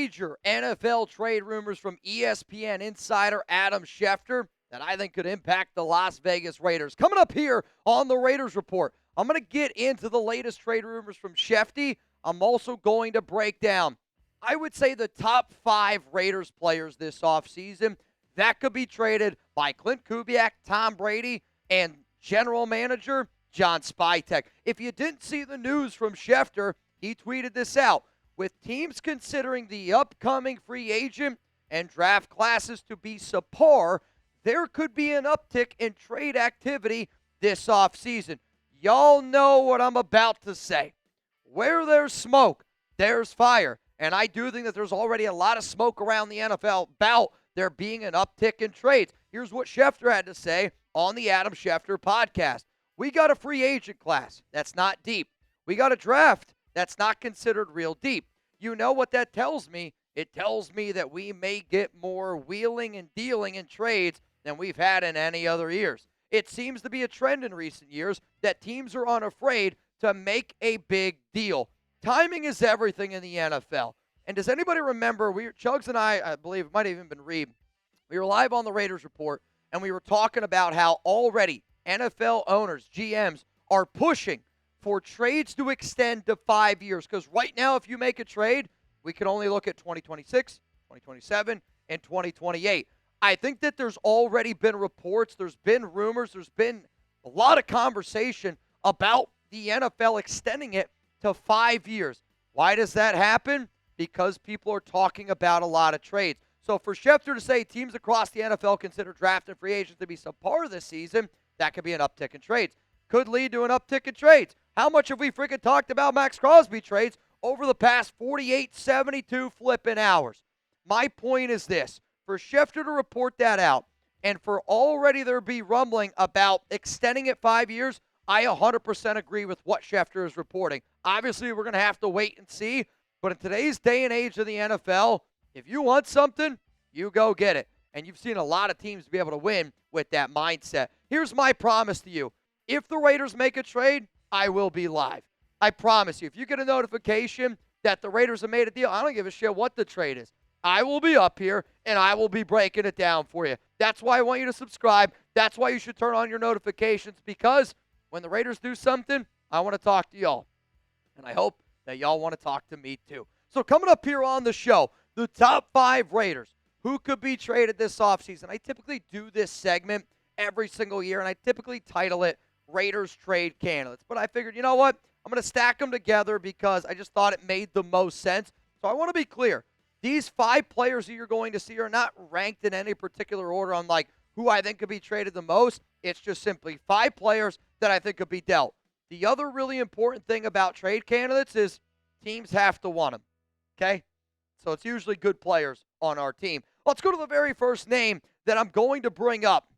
major NFL trade rumors from ESPN insider Adam Schefter that I think could impact the Las Vegas Raiders. Coming up here on the Raiders Report, I'm going to get into the latest trade rumors from Schefty. I'm also going to break down, I would say, the top 5 Raiders players this offseason that could be traded by Klint Kubiak, Tom Brady, and general manager John Spytek. If you didn't see the news from Schefter, he tweeted this out. With teams considering the upcoming free agent and draft classes to be subpar, there could be an uptick in trade activity this offseason. Y'all know what I'm about to say. Where there's smoke, there's fire. And I do think that there's already a lot of smoke around the NFL about there being an uptick in trades. Here's what Schefter had to say on the Adam Schefter podcast. We got a free agent class. That's not deep. We got a draft. That's not considered real deep. You know what that tells me? It tells me that we may get more wheeling and dealing in trades than we've had in any other years. It seems to be a trend in recent years that teams are unafraid to make a big deal. Timing is everything in the NFL. And does anybody remember, Chugs and I believe, it might have even been Reed, we were live on the Raiders Report, and we were talking about how already NFL owners, GMs, are pushing for trades to extend to 5 years. Because right now, if you make a trade, we can only look at 2026, 2027, and 2028. I think that there's already been reports, there's been rumors, there's been a lot of conversation about the NFL extending it to 5 years. Why does that happen? Because people are talking about a lot of trades. So for Schefter to say teams across the NFL consider draft and free agents to be subpar this season, that could be an uptick in trades. Could lead to an uptick in trades. How much have we freaking talked about Maxx Crosby trades over the past 48, 72 flipping hours? My point is this. For Schefter to report that out, and for already there be rumbling about extending it 5 years, I 100% agree with what Schefter is reporting. Obviously, we're going to have to wait and see, but in today's day and age of the NFL, if you want something, you go get it. And you've seen a lot of teams be able to win with that mindset. Here's my promise to you. If the Raiders make a trade, I will be live. I promise you. If you get a notification that the Raiders have made a deal, I don't give a shit what the trade is. I will be up here, and I will be breaking it down for you. That's why I want you to subscribe. That's why you should turn on your notifications, because when the Raiders do something, I want to talk to y'all. And I hope that y'all want to talk to me too. So coming up here on the show, the top 5 Raiders who could be traded this offseason. I typically do this segment every single year, and I typically title it Raiders Trade Candidates. But I figured, you know what? I'm going to stack them together because I just thought it made the most sense. So I want to be clear. These 5 players that you're going to see are not ranked in any particular order on like who I think could be traded the most. It's just simply 5 players that I think could be dealt. The other really important thing about trade candidates is teams have to want them. Okay? So it's usually good players on our team. Let's go to the very first name that I'm going to bring up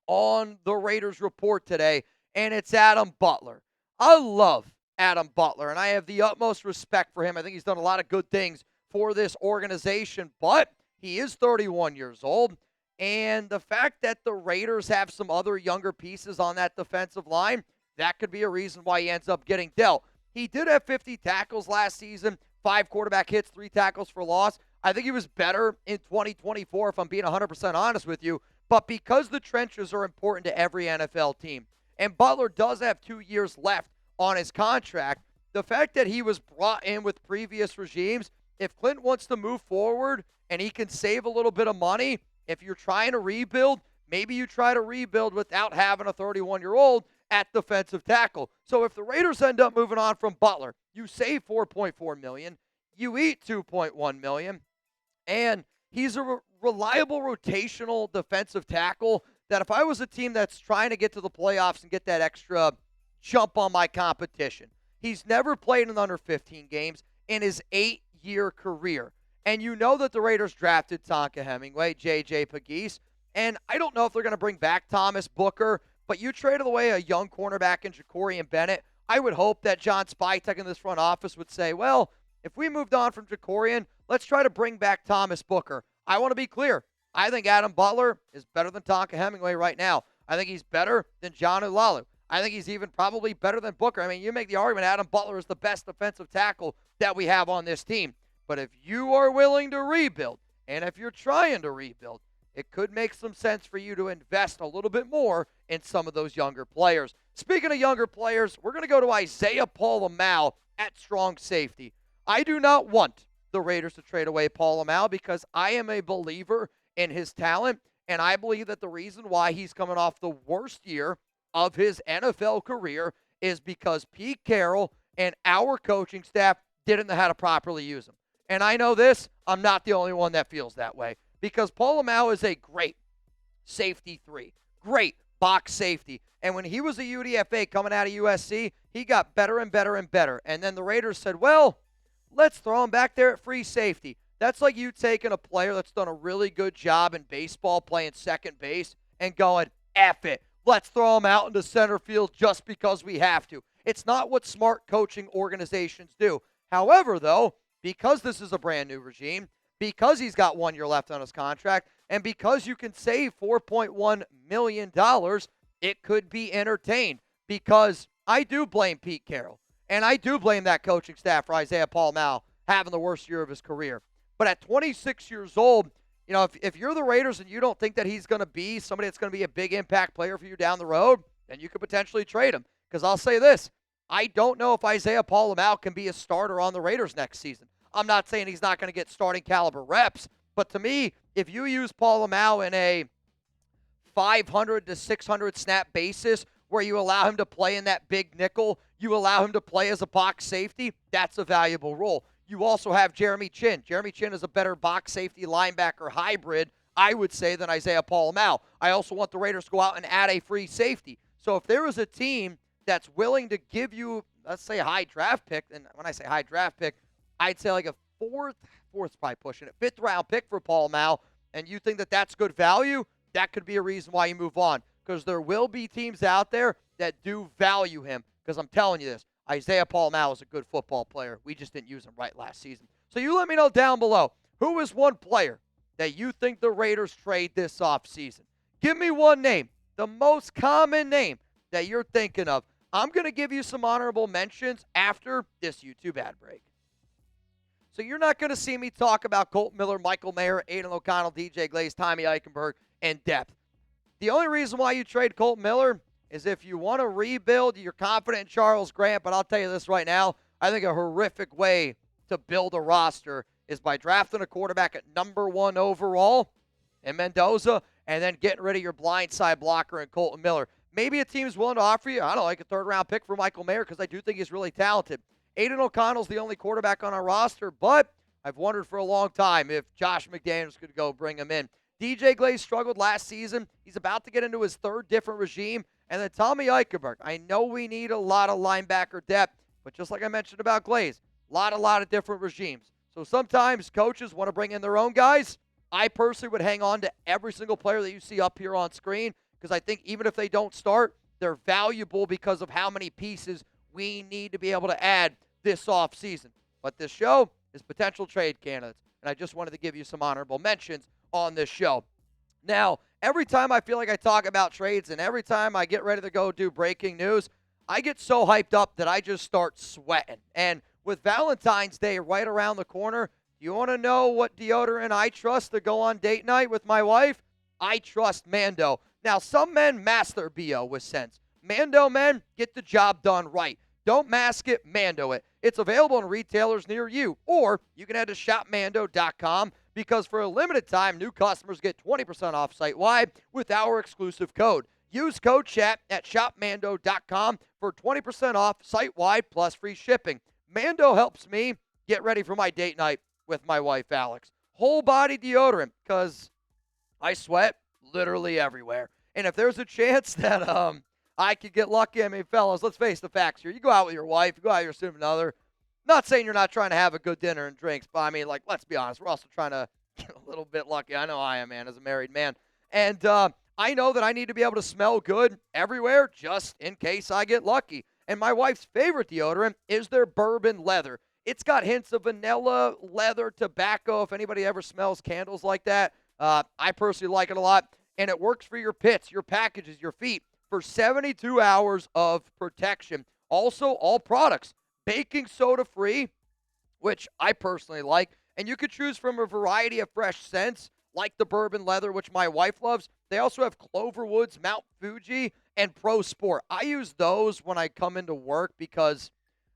on the Raiders Report today, and it's Adam Butler. I love Adam Butler, and I have the utmost respect for him. I think he's done a lot of good things for this organization, but he is 31 years old, and the fact that the Raiders have some other younger pieces on that defensive line, that could be a reason why he ends up getting dealt. He did have 50 tackles last season, 5 quarterback hits, 3 tackles for loss. I think he was better in 2024, if I'm being 100% honest with you, but because the trenches are important to every NFL team, and Butler does have 2 years left on his contract, the fact that he was brought in with previous regimes, if Klint wants to move forward and he can save a little bit of money, if you're trying to rebuild, maybe you try to rebuild without having a 31-year-old at defensive tackle. So if the Raiders end up moving on from Butler, you save $4.4 million, you eat $2.1 million, and he's a reliable rotational defensive tackle that if I was a team that's trying to get to the playoffs and get that extra jump on my competition, he's never played in under 15 games in his 8-year career. And you know that the Raiders drafted Tonka Hemingway, J.J. Pegues, and I don't know if they're going to bring back Thomas Booker, but you traded away a young cornerback in Jacorian Bennett. I would hope that John Spytek in this front office would say, well, if we moved on from Jacorian, let's try to bring back Thomas Booker. I want to be clear. I think Adam Butler is better than Tonka Hemingway right now. I think he's better than John Ulalu. I think he's even probably better than Booker. I mean, you make the argument Adam Butler is the best defensive tackle that we have on this team. But if you are willing to rebuild, and if you're trying to rebuild, it could make some sense for you to invest a little bit more in some of those younger players. Speaking of younger players, we're going to go to Isaiah Pola-Mao at strong safety. I do not want the Raiders to trade away Pola-Mao because I am a believer in his talent, and I believe that the reason why he's coming off the worst year of his NFL career is because Pete Carroll and our coaching staff didn't know how to properly use him. And I know this, I'm not the only one that feels that way because Pola-Mao is a great safety 3, great box safety. And when he was a UDFA coming out of USC, he got better and better and better. And then the Raiders said, well, let's throw him back there at free safety. That's like you taking a player that's done a really good job in baseball playing second base and going, F it. Let's throw him out into center field just because we have to. It's not what smart coaching organizations do. However, though, because this is a brand new regime, because he's got 1 year left on his contract, and because you can save $4.1 million, it could be entertained. Because I do blame Pete Carroll, and I do blame that coaching staff for Isaiah Pola-Mao having the worst year of his career. But at 26 years old, you know, if you're the Raiders and you don't think that he's going to be somebody that's going to be a big impact player for you down the road, then you could potentially trade him. Because I'll say this, I don't know if Isaiah Pola-Mao can be a starter on the Raiders next season. I'm not saying he's not going to get starting caliber reps, but to me, if you use Pola-Mao in a 500 to 600 snap basis where you allow him to play in that big nickel, you allow him to play as a box safety, that's a valuable role. You also have Jeremy Chinn. Jeremy Chinn is a better box safety linebacker hybrid, I would say, than Isaiah Pola-Mao. I also want the Raiders to go out and add a free safety. So if there is a team that's willing to give you, let's say, a high draft pick, and when I say high draft pick, I'd say like a fourth probably pushing it, 5th round pick for Pola-Mao, and you think that that's good value, that could be a reason why you move on. Because there will be teams out there that do value him. Because I'm telling you this, Isaiah Pola-Mao is a good football player. We just didn't use him right last season. So you let me know down below, who is one player that you think the Raiders trade this offseason? Give me one name, the most common name that you're thinking of. I'm going to give you some honorable mentions after this YouTube ad break. So you're not going to see me talk about Kolton Miller, Michael Mayer, Aiden O'Connell, DJ Glaze, Tommy Eichenberg in depth. The only reason why you trade Kolton Miller is if you want to rebuild, you're confident in Charles Grant, but I'll tell you this right now, I think a horrific way to build a roster is by drafting a quarterback at number 1 overall in Mendoza and then getting rid of your blindside blocker in Kolton Miller. Maybe a team's willing to offer you, I don't know, like a 3rd-round pick for Michael Mayer because I do think he's really talented. Aiden O'Connell's the only quarterback on our roster, but I've wondered for a long time if Josh McDaniels could go bring him in. DJ Glaze struggled last season. He's about to get into his 3rd different regime. And then Tommy Eichenberg. I know we need a lot of linebacker depth, but just like I mentioned about Glaze, a lot of different regimes. So sometimes coaches want to bring in their own guys. I personally would hang on to every single player that you see up here on screen because I think even if they don't start, they're valuable because of how many pieces we need to be able to add this offseason. But this show is potential trade candidates, and I just wanted to give you some honorable mentions on this show. Now, every time I feel like I talk about trades and every time I get ready to go do breaking news, I get so hyped up that I just start sweating. And with Valentine's Day right around the corner, you want to know what deodorant I trust to go on date night with my wife? I trust Mando. Now, some men mask their BO with scents. Mando men, get the job done right. Don't mask it, Mando it. It's available in retailers near you, or you can head to shopmando.com because for a limited time, new customers get 20% off site-wide with our exclusive code. Use code CHAT at shopmando.com for 20% off site-wide plus free shipping. Mando helps me get ready for my date night with my wife, Alex. Whole body deodorant because I sweat literally everywhere. And if there's a chance that I could get lucky, I mean, fellas, let's face the facts here. You go out with your wife, you go out with your significant other. Not saying you're not trying to have a good dinner and drinks, but I mean, like, let's be honest. We're also trying to get a little bit lucky. I know I am, man, as a married man. And I know that I need to be able to smell good everywhere just in case I get lucky. And my wife's favorite deodorant is their bourbon leather. It's got hints of vanilla, leather, tobacco. If anybody ever smells candles like that, I personally like it a lot. And it works for your pits, your packages, your feet for 72 hours of protection. Also, all products baking soda free, which I personally like. And you could choose from a variety of fresh scents, like the bourbon leather, which my wife loves. They also have Cloverwoods, Mount Fuji, and Pro Sport. I use those when I come into work because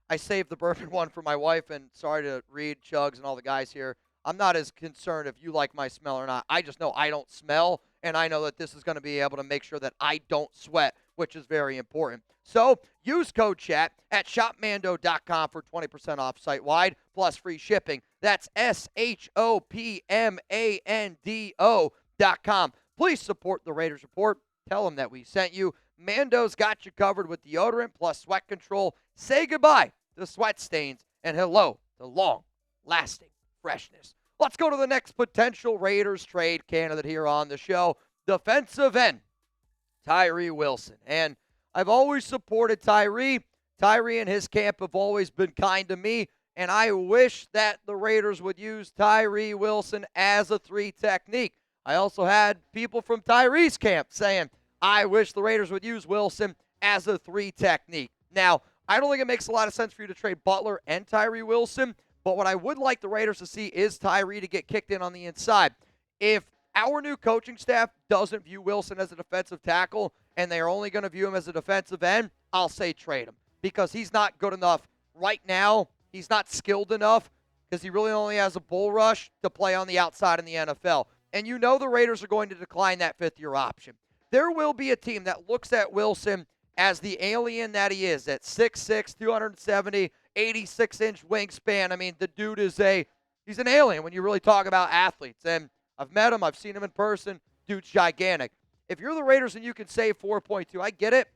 I saved the bourbon one for my wife, and sorry to Reed, Chugs, and all the guys here. I'm not as concerned if you like my smell or not. I just know I don't smell, and I know that this is going to be able to make sure that I don't sweat, which is very important. So use code CHAT at shopmando.com for 20% off site-wide plus free shipping. That's shopmando.com. Please support the Raiders Report. Tell them that we sent you. Mando's got you covered with deodorant plus sweat control. Say goodbye to sweat stains and hello to long-lasting freshness. Let's go to the next potential Raiders trade candidate here on the show. Defensive end, Tyree Wilson. And I've always supported Tyree. Tyree and his camp have always been kind to me, and I wish that the Raiders would use Tyree Wilson as a 3 technique. I also had people from Tyree's camp saying, I wish the Raiders would use Wilson as a 3 technique. Now, I don't think it makes a lot of sense for you to trade Butler and Tyree Wilson, but what I would like the Raiders to see is Tyree to get kicked in on the inside. If our new coaching staff doesn't view Wilson as a defensive tackle and they are only going to view him as a defensive end, I'll say trade him because he's not good enough right now. He's not skilled enough because he really only has a bull rush to play on the outside in the NFL. And you know the Raiders are going to decline that 5th-year option. There will be a team that looks at Wilson as the alien that he is, at 6'6", 270, 86-inch wingspan. I mean, the dude is he's an alien when you really talk about athletes. And I've met him. I've seen him in person. Dude's gigantic. If you're the Raiders and you can save 4.2, I get it.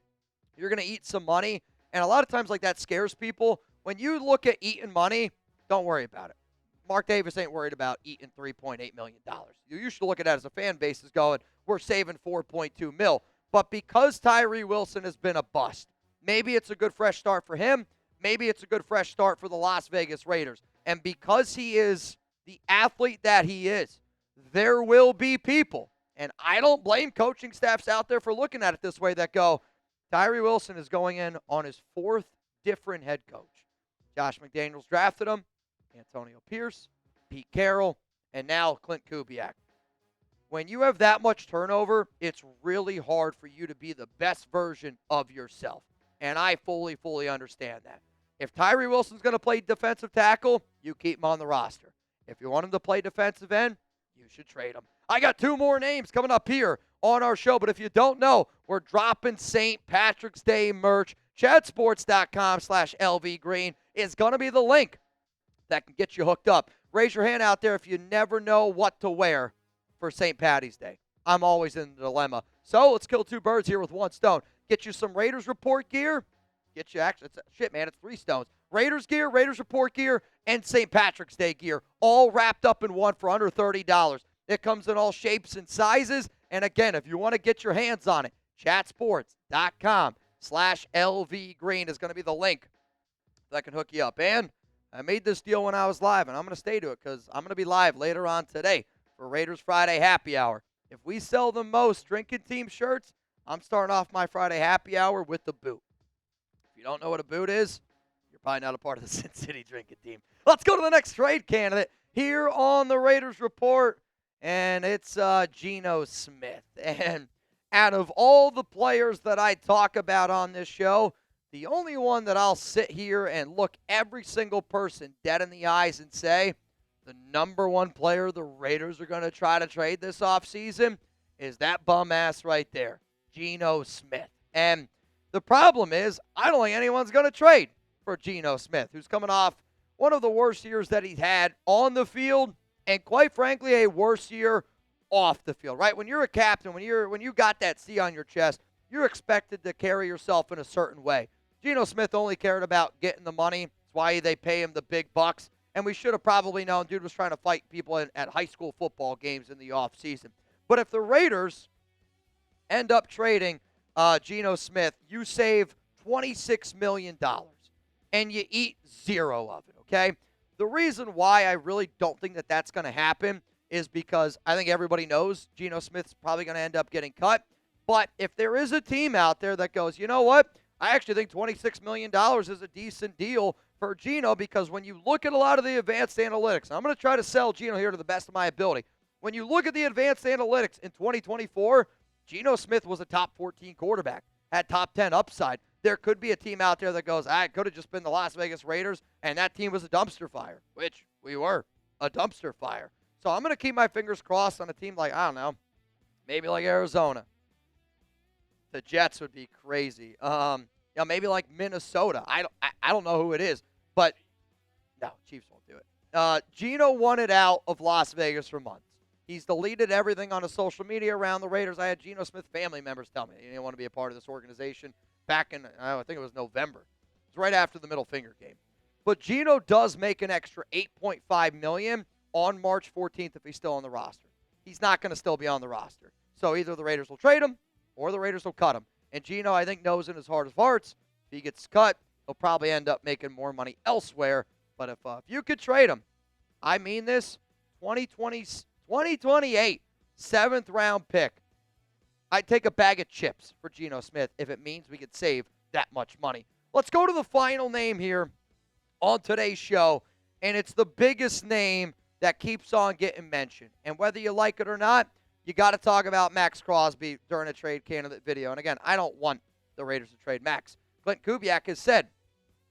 You're going to eat some money. And a lot of times like that scares people. When you look at eating money, don't worry about it. Mark Davis ain't worried about eating $3.8 million. You should look at that as a fan base as going, we're saving $4.2 million. But because Tyree Wilson has been a bust, maybe it's a good fresh start for him. Maybe it's a good fresh start for the Las Vegas Raiders. And because he is the athlete that he is, there will be people, and I don't blame coaching staffs out there for looking at it this way, that go, Tyree Wilson is going in on his 4th different head coach. Josh McDaniels drafted him, Antonio Pierce, Pete Carroll, and now Klint Kubiak. When you have that much turnover, it's really hard for you to be the best version of yourself. And I fully understand that. If Tyree Wilson's going to play defensive tackle, you keep him on the roster. If you want him to play defensive end, you should trade him. I got 2 more names coming up here on our show, but if you don't know, we're dropping St. Patrick's Day merch. ChadSports.com/LVGreen is going to be the link that can get you hooked up. Raise your hand out there if you never know what to wear for St. Patty's Day. I'm always in the dilemma. So let's kill 2 birds here with 1 stone. Get you some Raiders Report gear. Get you it's 3 stones. Raiders gear, Raiders Report gear, and St. Patrick's Day gear, all wrapped up in one for under $30. It comes in all shapes and sizes. And again, if you want to get your hands on it, chatsports.com/LVGreen is going to be the link that can hook you up. And I made this deal when I was live, and I'm going to stay to it because I'm going to be live later on today for Raiders Friday Happy Hour. If we sell the most drinking team shirts, I'm starting off my Friday Happy Hour with the boot. If you don't know what a boot is, you're probably not a part of the Sin City drinking team. Let's go to the next trade candidate here on the Raiders Report, and it's Geno Smith. And out of all the players that I talk about on this show, the only one that I'll sit here and look every single person dead in the eyes and say, the number 1 player the Raiders are going to try to trade this offseason is that bum ass right there, Geno Smith. And the problem is, I don't think anyone's going to trade for Geno Smith, who's coming off one of the worst years that he's had on the field, and quite frankly, a worse year off the field, right? When you're a captain, when you got that C on your chest, you're expected to carry yourself in a certain way. Geno Smith only cared about getting the money. That's why they pay him the big bucks. And we should have probably known dude was trying to fight people at high school football games in the offseason. But if the Raiders end up trading Geno Smith, you save $26 million, and you eat 0 of it, okay? The reason why I really don't think that that's going to happen is because I think everybody knows Geno Smith's probably going to end up getting cut. But if there is a team out there that goes, you know what, I actually think $26 million is a decent deal for Geno because when you look at a lot of the advanced analytics, I'm going to try to sell Geno here to the best of my ability. When you look at the advanced analytics in 2024, Geno Smith was a top 14 quarterback, had top 10 upside. There could be a team out there that goes, it could have just been the Las Vegas Raiders, and that team was a dumpster fire, which we were, a dumpster fire. So I'm going to keep my fingers crossed on a team like, I don't know, maybe like Arizona. The Jets would be crazy. Maybe like Minnesota. I don't know who it is, but no, Chiefs won't do it. Geno wanted out of Las Vegas for months. He's deleted everything on his social media around the Raiders. I had Geno Smith family members tell me he didn't want to be a part of this organization back in, I think it was November. It was right after the middle finger game. But Geno does make an extra $8.5 million on March 14th if he's still on the roster. He's not going to still be on the roster. So either the Raiders will trade him or the Raiders will cut him. And Geno, I think, knows in his heart of hearts, if he gets cut, he'll probably end up making more money elsewhere. But if you could trade him, I mean this, 2028, 7th-round pick, I'd take a bag of chips for Geno Smith if it means we could save that much money. Let's go to the final name here on today's show, and it's the biggest name that keeps on getting mentioned. And whether you like it or not, you got to talk about Maxx Crosby during a trade candidate video. And again, I don't want the Raiders to trade Max. Klint Kubiak has said,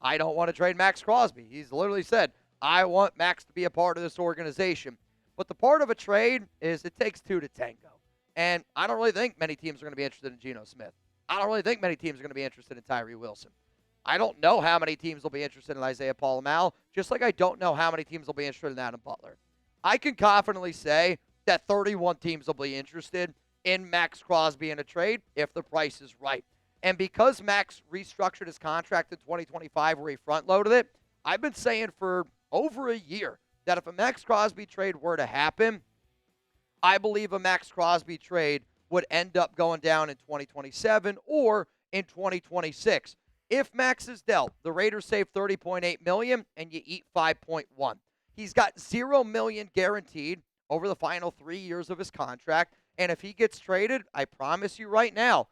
I don't want to trade Maxx Crosby. He's literally said, I want Max to be a part of this organization. But the part of a trade is it takes two to tango. And I don't really think many teams are going to be interested in Geno Smith. I don't really think many teams are going to be interested in Tyree Wilson. I don't know how many teams will be interested in Isaiah Pola-Mao, just like I don't know how many teams will be interested in Adam Butler. I can confidently say that 31 teams will be interested in Maxx Crosby in a trade if the price is right. And because Max restructured his contract in 2025 where he front-loaded it, I've been saying for over a year that if a Maxx Crosby trade were to happen, I believe a Maxx Crosby trade would end up going down in 2027 or in 2026. If Max is dealt, the Raiders save $30.8 million and you eat $5.1. He's got $0 million guaranteed over the final 3 years of his contract. And if he gets traded, I promise you right now,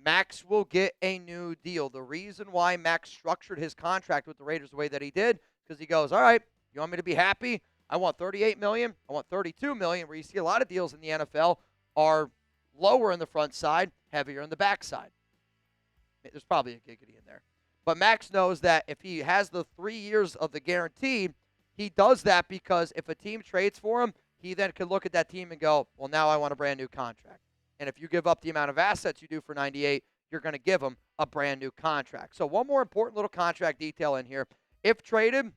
Max will get a new deal. The reason why Max structured his contract with the Raiders the way that he did, because he goes, all right, you want me to be happy? I want $38 million. I want $32 million, where you see a lot of deals in the NFL are lower in the front side, heavier in the back side. There's probably a giggity in there. But Max knows that if he has the 3 years of the guarantee, he does that because if a team trades for him, he then can look at that team and go, well, now I want a brand new contract. And if you give up the amount of assets you do for 98, you're going to give him a brand new contract. So one more important little contract detail in here. If traded,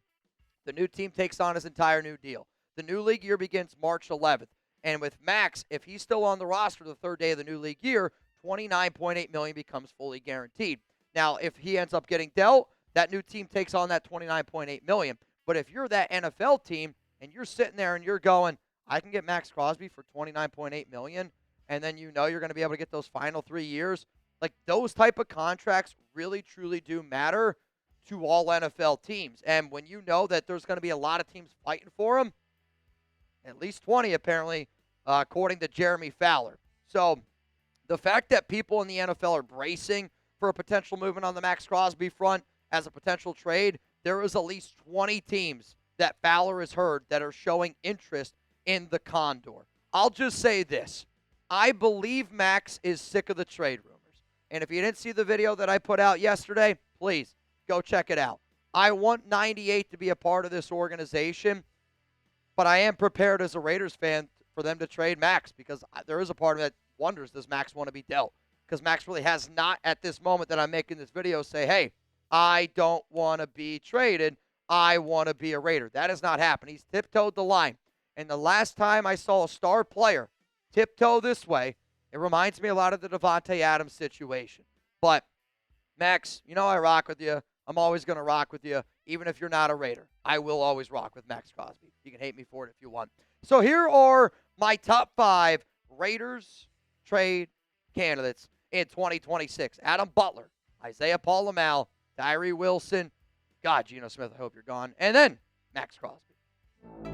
the new team takes on his entire new deal. The new league year begins March 11th. And with Max, if he's still on the roster the third day of the new league year, $29.8 million becomes fully guaranteed. Now, if he ends up getting dealt, that new team takes on that $29.8 million. But if you're that NFL team and you're sitting there and you're going, I can get Maxx Crosby for $29.8 million, and then you know you're going to be able to get those final 3 years, like those type of contracts really, truly do matter to all NFL teams. And when you know that there's going to be a lot of teams fighting for them, at least 20 apparently, according to Jeremy Fowler. So the fact that people in the NFL are bracing for a potential movement on the Maxx Crosby front as a potential trade, there is at least 20 teams that Fowler has heard that are showing interest in the Condor. I'll just say this. I believe Max is sick of the trade rumors. And if you didn't see the video that I put out yesterday, please go check it out. I want 98 to be a part of this organization, but I am prepared as a Raiders fan for them to trade Max because there is a part of me that wonders, does Max want to be dealt? Because Max really has not, at this moment that I'm making this video, say, hey, I don't want to be traded. I want to be a Raider. That has not happened. He's tiptoed the line. And the last time I saw a star player tiptoe this way, it reminds me a lot of the Devontae Adams situation. But, Max, you know I rock with you. I'm always going to rock with you, even if you're not a Raider. I will always rock with Maxx Crosby. You can hate me for it if you want. So here are my top 5 Raiders trade candidates in 2026. Adam Butler, Isaiah Pola-Mao, Tyree Wilson. God, Geno Smith, I hope you're gone. And then Maxx Crosby.